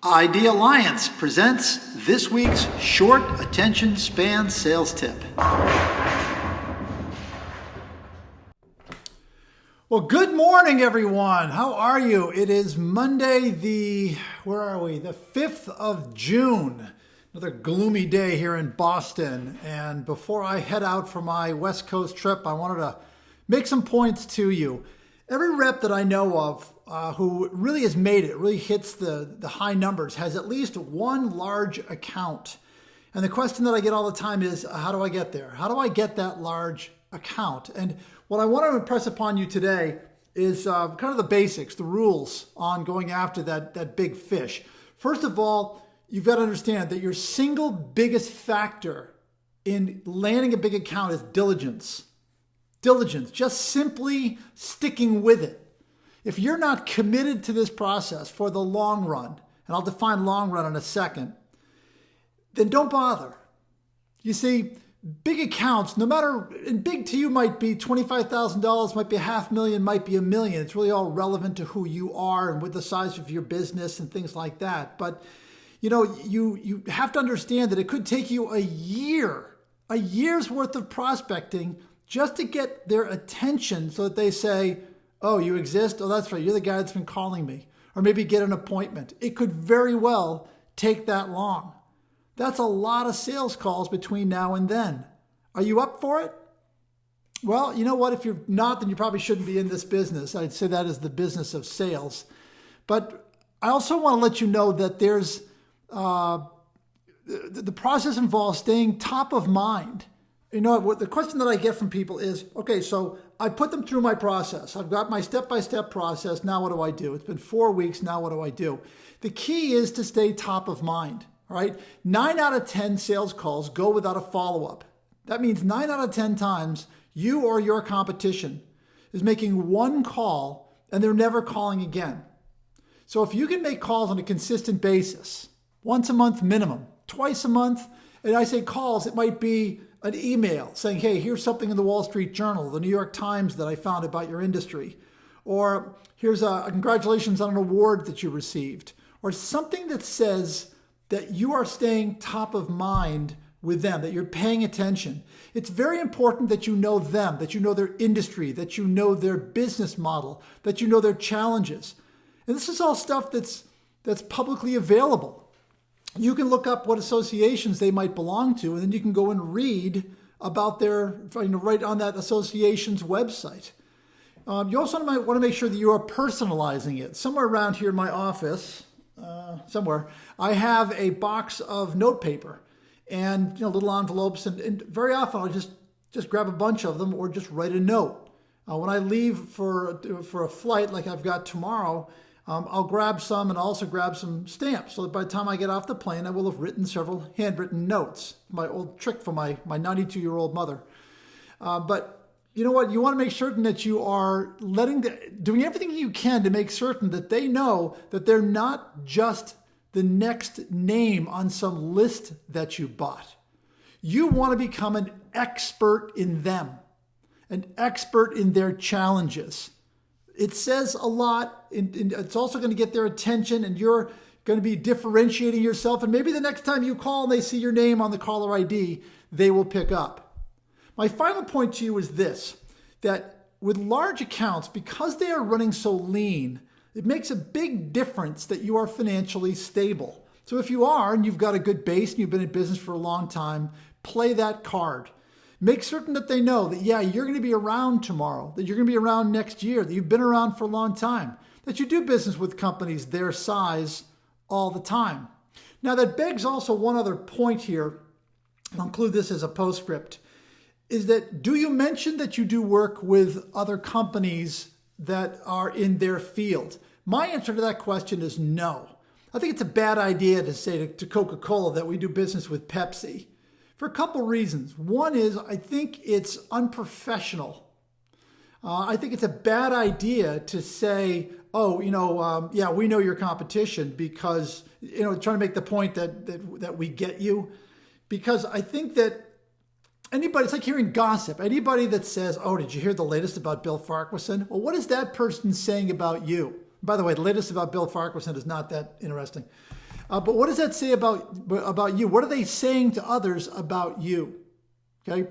ID Alliance presents this week's short attention span sales tip. Well, good morning, everyone. How are you? It is Monday, the 5th of June. Another gloomy day here in Boston. And before I head out for my West Coast trip, I wanted to make some points to you. Every rep that I know of who really has made it, really hits the high numbers, has at least one large account. And the question that I get all the time is, how do I get there? How do I get that large account? And what I want to impress upon you today is kind of the basics, the rules on going after that big fish. First of all, you've got to understand that your single biggest factor in landing a big account is diligence. Diligence, just simply sticking with it. If you're not committed to this process for the long run, and I'll define long run in a second, then don't bother. You see, big accounts, no matter, and big to you might be $25,000, might be $500,000, might be $1 million. It's really all relevant to who you are and with the size of your business and things like that. But you have to understand that it could take you a year's worth of prospecting just to get their attention so that they say, oh, you exist? Oh, that's right. You're the guy that's been calling me. Or maybe get an appointment. It could very well take that long. That's a lot of sales calls between now and then. Are you up for it? Well, you know what? If you're not, then you probably shouldn't be in this business. I'd say that is the business of sales. But I also want to let you know that there's the process involves staying top of mind. You know, what the question that I get from people is, okay, so I put them through my process. I've got my step-by-step process. Now what do I do? It's been 4 weeks. Now what do I do? The key is to stay top of mind, all right? 9 out of 10 sales calls go without a follow-up. That means 9 out of 10 times you or your competition is making one call and they're never calling again. So if you can make calls on a consistent basis, once a month minimum, twice a month, and I say calls, it might be an email saying, hey, here's something in the Wall Street Journal, the New York Times that I found about your industry. Or here's a congratulations on an award that you received. Or something that says that you are staying top of mind with them, that you're paying attention. It's very important that you know them, that you know their industry, that you know their business model, that you know their challenges. And this is all stuff that's publicly available. You can look up what associations they might belong to, and then you can go and read about their, right on that association's website. You also might want to make sure that you are personalizing it. Somewhere around here in my office, somewhere, I have a box of notepaper and little envelopes, and very often I'll just grab a bunch of them or just write a note. When I leave for a flight like I've got tomorrow, I'll grab some and also grab some stamps so that by the time I get off the plane, I will have written several handwritten notes. My old trick for my 92-year-old mother. But you know what? You want to make certain that you are doing everything you can to make certain that they know that they're not just the next name on some list that you bought. You want to become an expert in them, an expert in their challenges. It says a lot, and it's also going to get their attention, and you're going to be differentiating yourself. And maybe the next time you call and they see your name on the caller ID, they will pick up. My final point to you is this, that with large accounts, because they are running so lean, it makes a big difference that you are financially stable. So if you are, and you've got a good base, and you've been in business for a long time, play that card. Make certain that they know that, yeah, you're going to be around tomorrow, that you're going to be around next year, that you've been around for a long time, that you do business with companies their size all the time. Now, that begs also one other point here, I'll include this as a postscript, is that do you mention that you do work with other companies that are in their field? My answer to that question is no. I think it's a bad idea to say to Coca-Cola that we do business with Pepsi. For a couple reasons. One is I think it's unprofessional. I think it's a bad idea to say, oh, yeah, we know your competition because, trying to make the point that we get you. Because I think that it's like hearing gossip. Anybody that says, oh, did you hear the latest about Bill Farquharson? Well, what is that person saying about you? By the way, the latest about Bill Farquharson is not that interesting. But what does that say about you? What are they saying to others about you? Okay.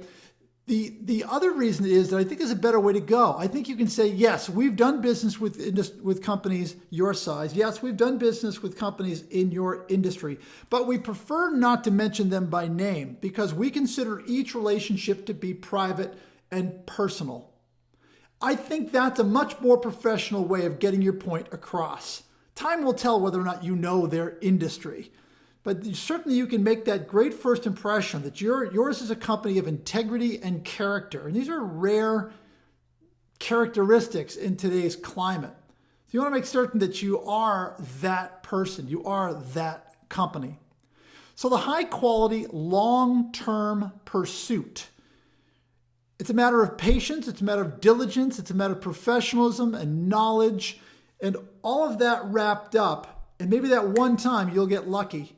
The other reason is that I think is a better way to go. I think you can say, yes, we've done business with companies your size. Yes, we've done business with companies in your industry, but we prefer not to mention them by name because we consider each relationship to be private and personal. I think that's a much more professional way of getting your point across. Time will tell whether or not you know their industry. But certainly you can make that great first impression that yours is a company of integrity and character. And these are rare characteristics in today's climate. So you want to make certain that you are that person. You are that company. So the high quality, long-term pursuit. It's a matter of patience. It's a matter of diligence. It's a matter of professionalism and knowledge and all of that wrapped up. And maybe that one time you'll get lucky.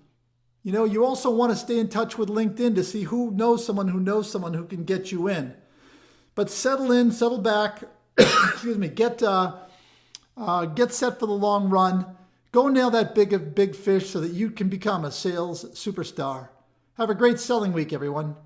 You know, you also want to stay in touch with LinkedIn to see who knows someone who can get you in. But settle in, settle back, excuse me, get set for the long run. Go nail that big fish so that you can become a sales superstar. Have a great selling week, everyone.